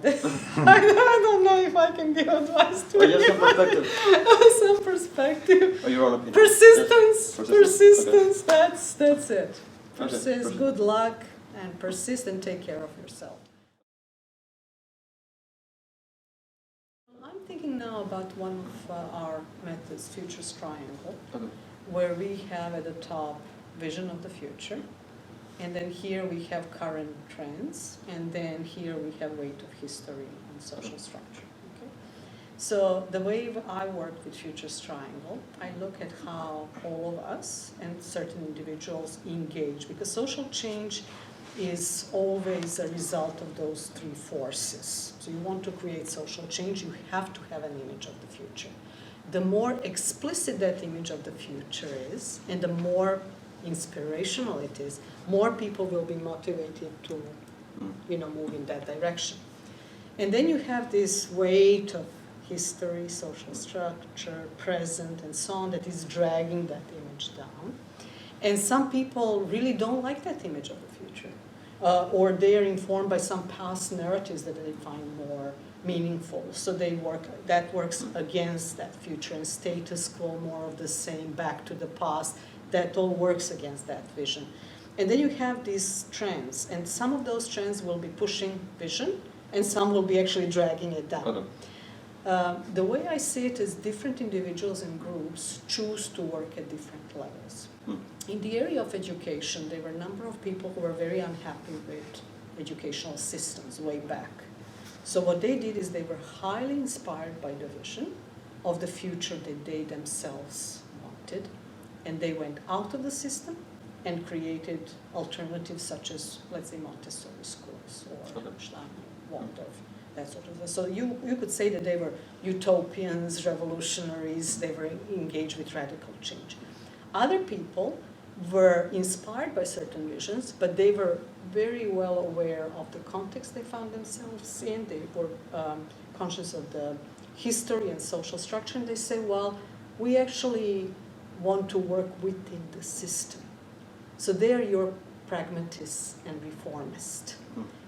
about it. I don't know if I can give advice to you. Some perspective. Some perspective. Your own opinion. Persistence. Yes. Persistence. Okay. That's it. Okay. Persist. Good luck and persist and take care of yourself. I'm thinking now about one of our methods, Future's Triangle, where we have at the top vision of the future, and then here we have current trends, and then here we have weight of history and social structure. Okay? So the way I work with Future's Triangle, I look at how all of us and certain individuals engage, because social change is always a result of those three forces. So you want to create social change, you have to have an image of the future. The more explicit that image of the future is, and the more inspirational it is, more people will be motivated to, move in that direction. And then you have this weight of history, social structure, present, and so on that is dragging that image down. And some people really don't like that image of the future. Or they are informed by some past narratives that they find more meaningful. So that works against that future, and status quo, more of the same, back to the past. That all works against that vision. And then you have these trends, and some of those trends will be pushing vision, and some will be actually dragging it down. Okay. The way I see it is different individuals and groups choose to work at different levels. In the area of education, there were a number of people who were very unhappy with educational systems way back. So what they did is they were highly inspired by the vision of the future that they themselves wanted, and they went out of the system and created alternatives such as, let's say, Montessori schools or Waldorf, that sort of thing. So you could say that they were utopians, revolutionaries, they were engaged with radical change. Other people were inspired by certain visions, but they were very well aware of the context they found themselves in. They were conscious of the history and social structure, and they say, well, we actually want to work within the system. So they are your pragmatists and reformists.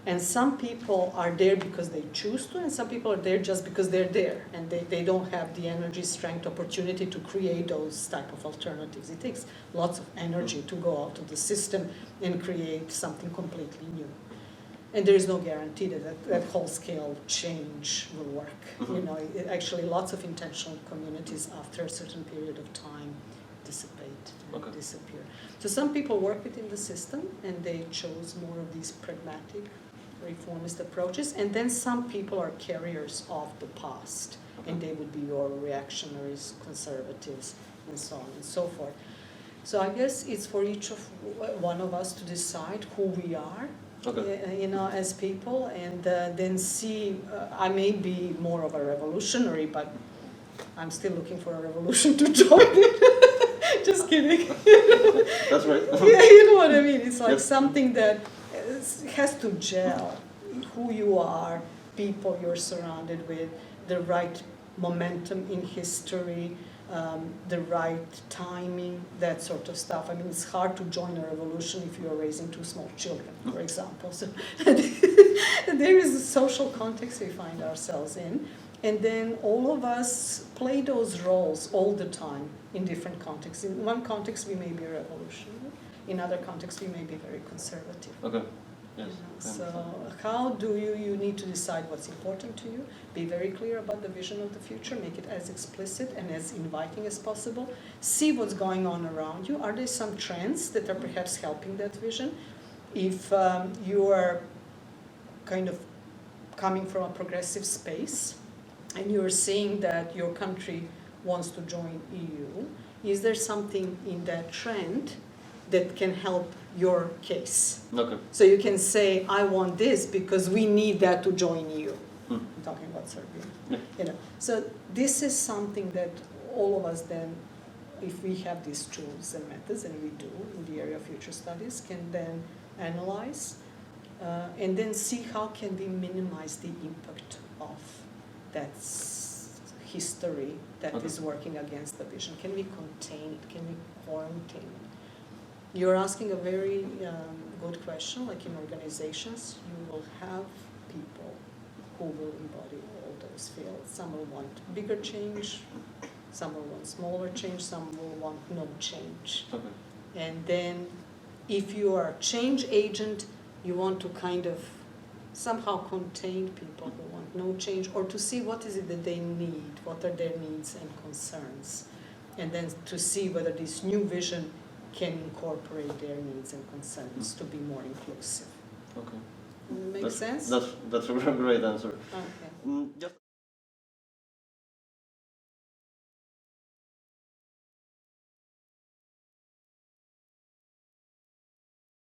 And some people are there because they choose to, and some people are there just because they're there, and they don't have the energy, strength, opportunity to create those type of alternatives. It takes lots of energy to go out of the system and create something completely new. And there is no guarantee that whole-scale change will work. Actually, lots of intentional communities, after a certain period of time, dissipate and disappear. So some people work within the system, and they chose more of these pragmatic, reformist approaches, and then some people are carriers of the past, and they would be your reactionaries, conservatives, and so on and so forth. So I guess it's for each of one of us to decide who we are, as people, and then see. I may be more of a revolutionary, but I'm still looking for a revolution to join it. Just kidding. That's right. Yeah, you know what I mean. It's like something that has to gel. Who you are, people you're surrounded with, the right momentum in history, the right timing, that sort of stuff. I mean, it's hard to join a revolution if you're raising two small children, for example. So there is a social context we find ourselves in. And then all of us play those roles all the time in different contexts. In one context, we may be revolutionary. In other contexts, we may be very conservative. Okay. Yes. So how do you need to decide what's important to you, be very clear about the vision of the future, make it as explicit and as inviting as possible, see what's going on around you. Are there some trends that are perhaps helping that vision? If you are kind of coming from a progressive space and you're seeing that your country wants to join EU, is there something in that trend that can help your case? Okay. So you can say, I want this because we need that to join EU. I'm talking about Serbia. Yeah. So this is something that all of us then, if we have these tools and methods, and we do in the area of future studies, can then analyze and then see how can we minimize the impact of that history that is working against the vision. Can we contain it? Can we quarantine it? You're asking a very good question. Like in organizations, you will have people who will embody all those fields. Some will want bigger change, some will want smaller change, some will want no change. Okay. And then if you are a change agent, you want to kind of somehow contain people who want no change, or to see what is it that they need, what are their needs and concerns, and then to see whether this new vision can incorporate their needs and concerns to be more inclusive. Okay. Make sense? That's a great answer. Okay. Just